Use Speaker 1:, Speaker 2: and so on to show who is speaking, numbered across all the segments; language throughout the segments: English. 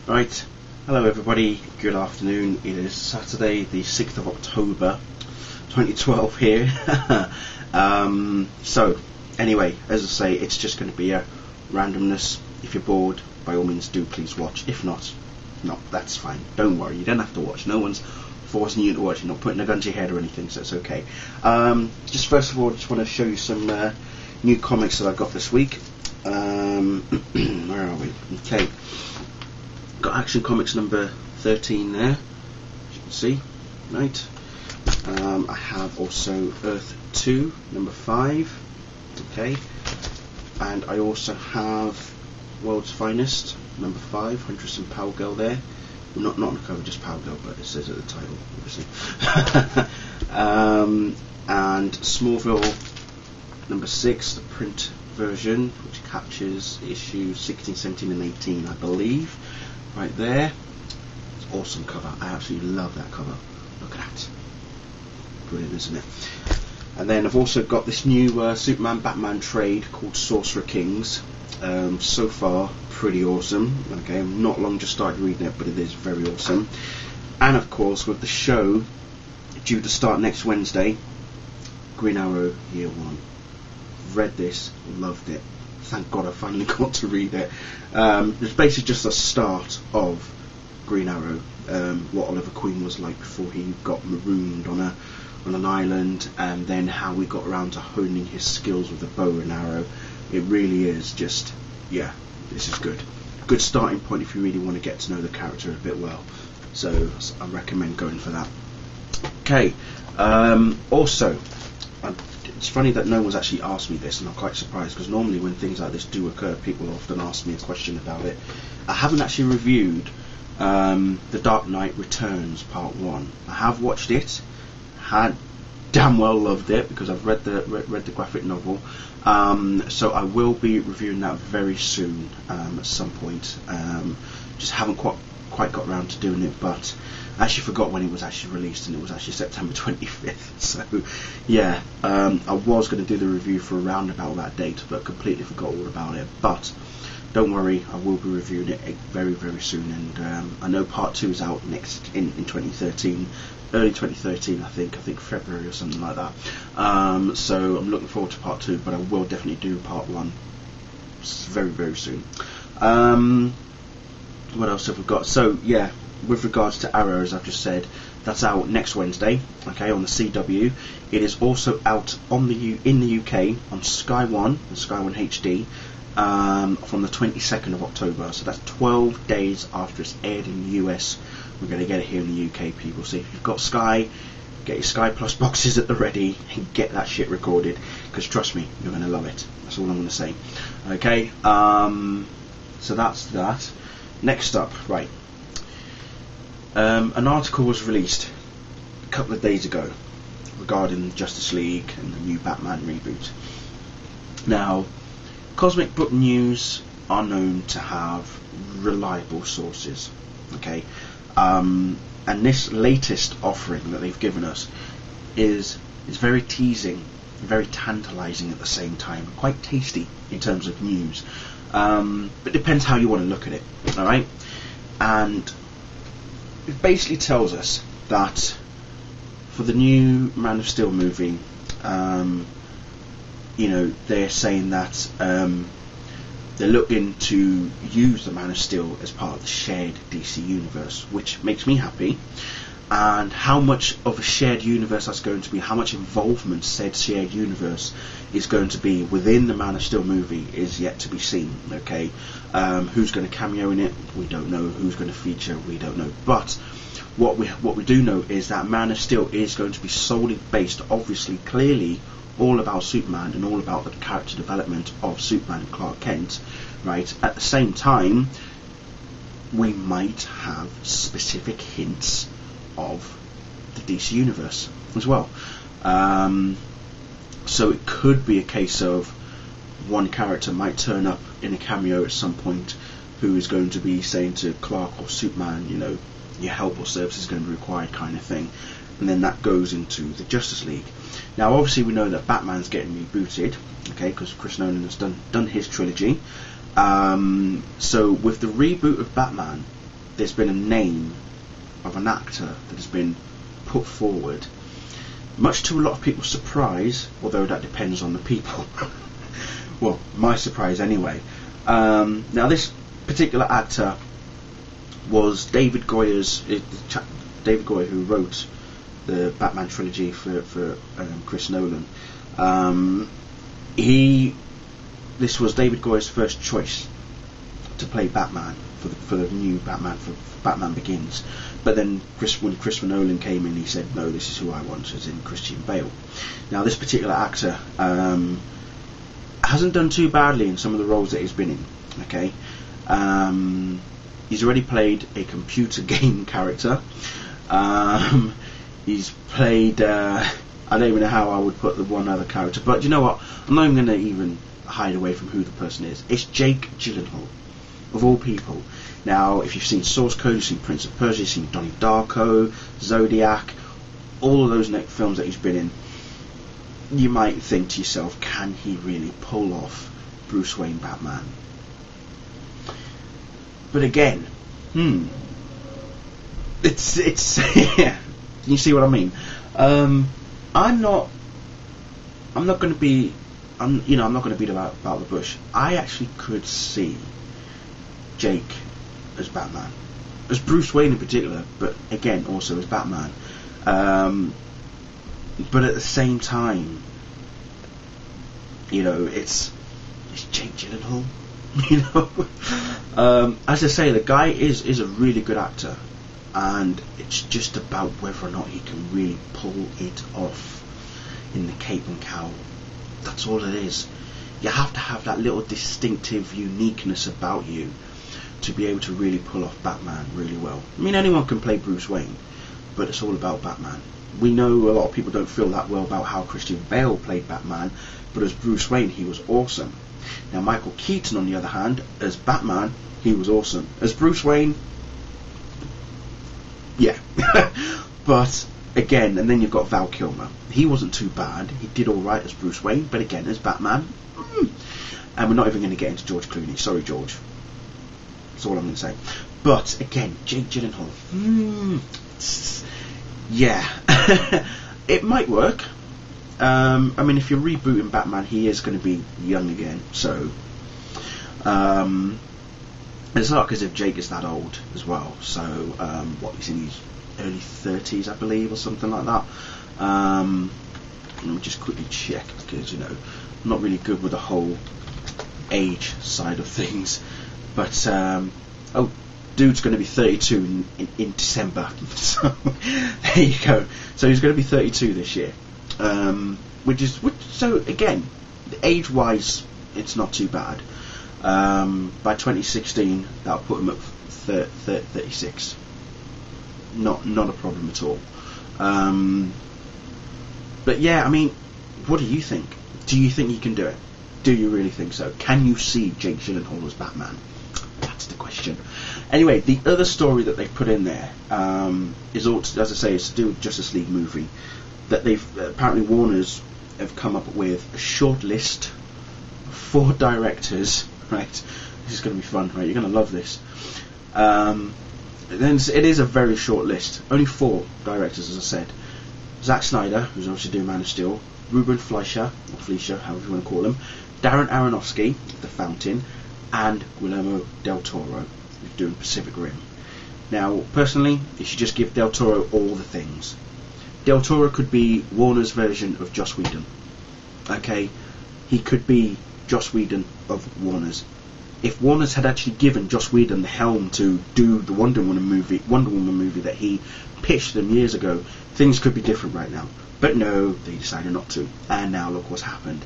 Speaker 1: Right, hello everybody, good afternoon. It is Saturday the 6th of October 2012 here. So anyway, as I say, it's just going to be a randomness. If you're bored, by all means do please watch. If not, no, that's fine, don't worry, you don't have to watch. No one's forcing you to watch, you're not putting a gun to your head or anything, so it's okay. Just first of all, I just want to show you some new comics that I got this week. Where are we? Okay, got Action Comics number 13 there, as you can see, right. I have also Earth 2 number 5, okay, and I also have World's Finest number 5, Huntress and Power Girl there. Not on the cover, just Power Girl, but it says at the title, obviously. And Smallville number 6, the print version, which captures issues 16, 17 and 18, I believe. Right there. It's an awesome cover. I absolutely love that cover. Look at that. Brilliant, isn't it? And then I've also got this new Superman Batman trade called Sorcerer Kings. So far, pretty awesome. Okay, I'm not long just started reading it, but it is very awesome. And of course, with the show due to start next Wednesday, Green Arrow Year 1. Read this, loved it. Thank God I finally got to read it. It's basically just a start of Green Arrow, what Oliver Queen was like before he got marooned on an island, and then how we got around to honing his skills with the bow and arrow. It really is just, yeah, this is good. Good starting point if you really want to get to know the character a bit well. So I recommend going for that. Okay, also, it's funny that no one's actually asked me this, and I'm quite surprised, because normally when things like this do occur, people often ask me a question about it. I haven't actually reviewed The Dark Knight Returns Part 1. I have watched it, had damn well loved it, because I've read the graphic novel, so I will be reviewing that very soon, at some point. Just haven't quite got around to doing it, but I actually forgot when it was actually released, and it was actually September 25th, so yeah, I was going to do the review for around about that date, but completely forgot all about it. But don't worry, I will be reviewing it very, very soon, and I know part 2 is out next in 2013, early 2013, I think February or something like that, so I'm looking forward to part 2, but I will definitely do part 1 very, very soon. What else have we got? So yeah, with regards to Arrow, as I've just said, that's out next Wednesday, okay, on the CW. It is also out in the UK on Sky One and Sky One HD from the 22nd of October. So that's 12 days after it's aired in the US. We're going to get it here in the UK, people. So if you've got Sky, get your Sky Plus boxes at the ready and get that shit recorded, because trust me, you're going to love it. That's all I'm going to say. Okay, so that's that. Next up, right. An article was released a couple of days ago regarding Justice League and the new Batman reboot. Now, Cosmic Book News are known to have reliable sources, okay? And this latest offering that they've given us is very teasing, very tantalising at the same time, quite tasty in terms of news. But it depends how you want to look at it, alright? And it basically tells us that for the new Man of Steel movie, they're saying that they're looking to use the Man of Steel as part of the shared DC universe, which makes me happy. And how much of a shared universe that's going to be, how much involvement said shared universe is going to be within the Man of Steel movie is yet to be seen, okay? Who's going to cameo in it? We don't know. Who's going to feature? We don't know. But what we do know is that Man of Steel is going to be solely based, obviously, clearly, all about Superman and all about the character development of Superman and Clark Kent, right? At the same time, we might have specific hints of the DC universe as well. So it could be a case of one character might turn up in a cameo at some point who is going to be saying to Clark or Superman, your help or service is going to be required, kind of thing. And then that goes into the Justice League. Now obviously we know that Batman's getting rebooted, okay, because Chris Nolan has done his trilogy. So with the reboot of Batman, there's been a name of an actor that has been put forward, much to a lot of people's surprise, although that depends on the people. Well, my surprise anyway. Now this particular actor was David Goyer, who wrote the Batman trilogy for Chris Nolan. This was David Goyer's first choice to play Batman for the new Batman, for Batman Begins. But then when Christopher Nolan came in, he said, no, this is who I want, as in Christian Bale. Now this particular actor hasn't done too badly in some of the roles that he's been in. Okay, he's already played a computer game character. He's played I don't even know how I would put the one other character, but you know what, I'm not even going to even hide away from who the person is. It's Jake Gyllenhaal, of all people. Now if you've seen Source Code, you've seen Prince of Persia, you've seen Donnie Darko, Zodiac, all of those films that he's been in, you might think to yourself, can he really pull off Bruce Wayne Batman? But again, it's yeah. Can you see what I mean? I'm not going to be, I'm not going to beat about the bush. I actually could see Jake as Batman, as Bruce Wayne in particular, but again also as Batman. But at the same time, it's Jake Gyllenhaal. As I say, the guy is a really good actor, and it's just about whether or not he can really pull it off in the cape and cowl. That's all it is. You have to have that little distinctive uniqueness about you to be able to really pull off Batman really well. I mean, anyone can play Bruce Wayne, but it's all about Batman. We know a lot of people don't feel that well about how Christian Bale played Batman, but as Bruce Wayne he was awesome. Now Michael Keaton, on the other hand, as Batman, he was awesome. As Bruce Wayne, yeah. But again, and then you've got Val Kilmer. He wasn't too bad. He did alright as Bruce Wayne, but again, as Batman, and we're not even going to get into George Clooney. Sorry, George. That's all I'm going to say. But again, Jake Gyllenhaal. Yeah. It might work. I mean, if you're rebooting Batman, he is going to be young again, so it's not because if Jake is that old as well. So he's in his early 30s, I believe, or something like that. Let me just quickly check, because I'm not really good with the whole age side of things. But dude's going to be 32 in December. So there you go. So he's going to be 32 this year. So again, age-wise, it's not too bad. By 2016, that'll put him at 36. Not a problem at all. But yeah, I mean, what do you think? Do you think you can do it? Do you really think so? Can you see Jake Gyllenhaal as Batman? That's the question. Anyway, the other story that they've put in there is, as I say, it's to do with Justice League movie. That they've apparently Warner's have come up with a short list of 4 directors. Right, this is going to be fun. Right, you're going to love this. Then it is a very short list. Only 4 directors, as I said. Zack Snyder, who's obviously doing Man of Steel. Ruben Fleischer, or Fleischer, however you want to call him. Darren Aronofsky, The Fountain, and Guillermo del Toro, who's doing Pacific Rim. Now, personally, you should just give Del Toro all the things. Del Toro could be Warner's version of Joss Whedon. Okay, he could be Joss Whedon of Warner's. If Warner's had actually given Joss Whedon the helm to do the Wonder Woman movie that he pitched them years ago, things could be different right now. But no, they decided not to, and now look what's happened.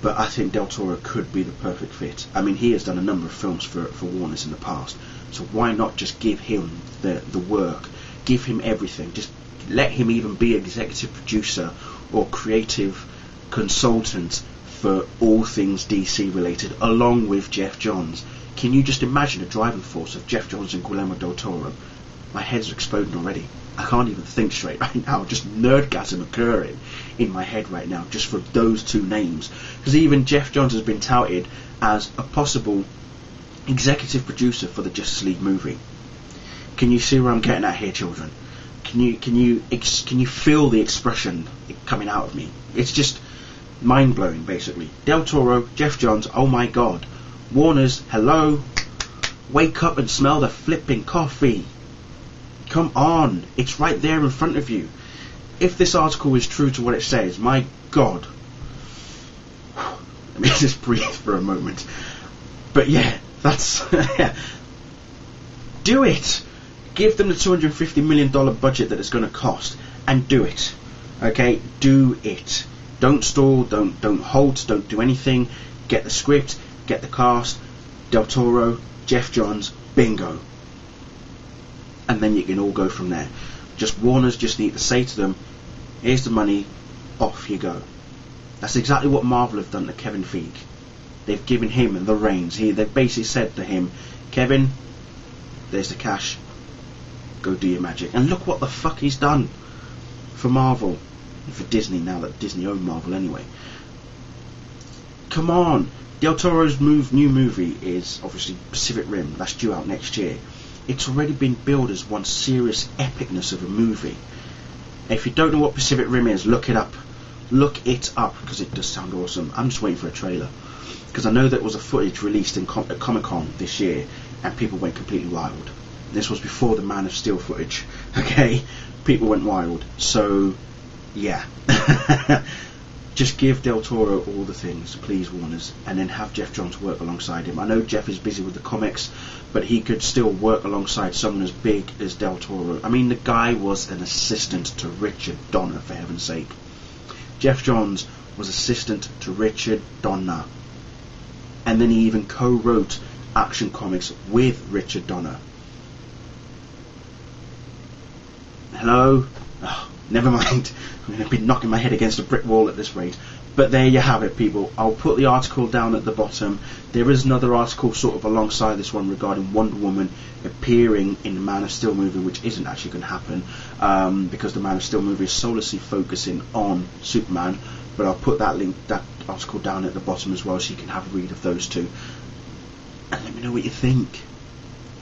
Speaker 1: But I think Del Toro could be the perfect fit. I mean, he has done a number of films for Warner's in the past, so why not just give him the work, give him everything, just let him even be executive producer or creative consultant for all things DC related, along with Geoff Johns. Can you just imagine a driving force of Geoff Johns and Guillermo del Toro? My head's exploding already. I can't even think straight right now. Just nerdgasm occurring in my head right now just for those 2 names. Because even Geoff Johns has been touted as a possible executive producer for the Justice League movie. Can you see where I'm getting at here, children? Can you feel the expression coming out of me? It's just mind blowing, basically. Del Toro, Geoff Johns, oh my god. Warner's, hello. Wake up and smell the flipping coffee. Come on, it's right there in front of you. If this article is true to what it says, my god. Let me just breathe for a moment. But yeah, that's do it. Give them the $250 million budget that it's going to cost, and do it. Okay, do it. Don't stall. Don't halt. Don't do anything. Get the script. Get the cast. Del Toro, Geoff Johns, bingo. And then you can all go from there. Warner's just need to say to them, here's the money, off you go. That's exactly what Marvel have done to Kevin Feige. They've given him the reins. They've basically said to him, Kevin, there's the cash, go do your magic. And look what the fuck he's done for Marvel, and for Disney, now that Disney own Marvel anyway. Come on. Del Toro's new movie is obviously Pacific Rim. That's due out next year. It's already been billed as one serious epicness of a movie. If you don't know what Pacific Rim is, look it up. Look it up, because it does sound awesome. I'm just waiting for a trailer, because I know there was a footage released at Comic-Con this year and people went completely wild. This was before the Man of Steel footage, okay? People went wild. So, yeah. Just give Del Toro all the things, please, Warners, and then have Geoff Johns work alongside him. I know Geoff is busy with the comics, but he could still work alongside someone as big as Del Toro. I mean, the guy was an assistant to Richard Donner, for heaven's sake. Geoff Johns was assistant to Richard Donner. And then he even co-wrote Action Comics with Richard Donner. Hello? Oh, never mind. I'm going to be knocking my head against a brick wall at this rate. But there you have it, people. I'll put the article down at the bottom. There is another article sort of alongside this one regarding Wonder Woman appearing in the Man of Steel movie, which isn't actually going to happen, because the Man of Steel movie is solely focusing on Superman. But I'll put that article down at the bottom as well, so you can have a read of those two. And let me know what you think.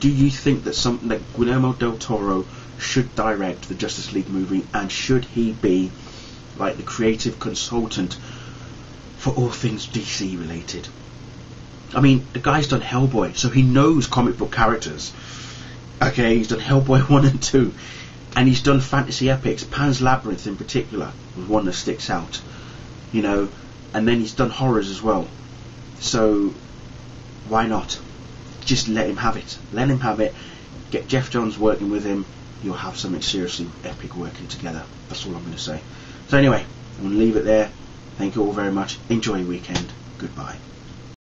Speaker 1: Do you think that something like Guillermo del Toro should direct the Justice League movie, and should he be like the creative consultant for all things DC related? I mean, the guy's done Hellboy, so he knows comic book characters. Okay, he's done Hellboy 1 and 2, and he's done fantasy epics. Pan's Labyrinth in particular was one that sticks out, you know, and then he's done horrors as well. So why not? Just let him have it. Let him have it. Get Geoff Johns working with him. You'll have something seriously epic working together. That's all I'm going to say. So anyway, I'm going to leave it there. Thank you all very much. Enjoy your weekend. Goodbye.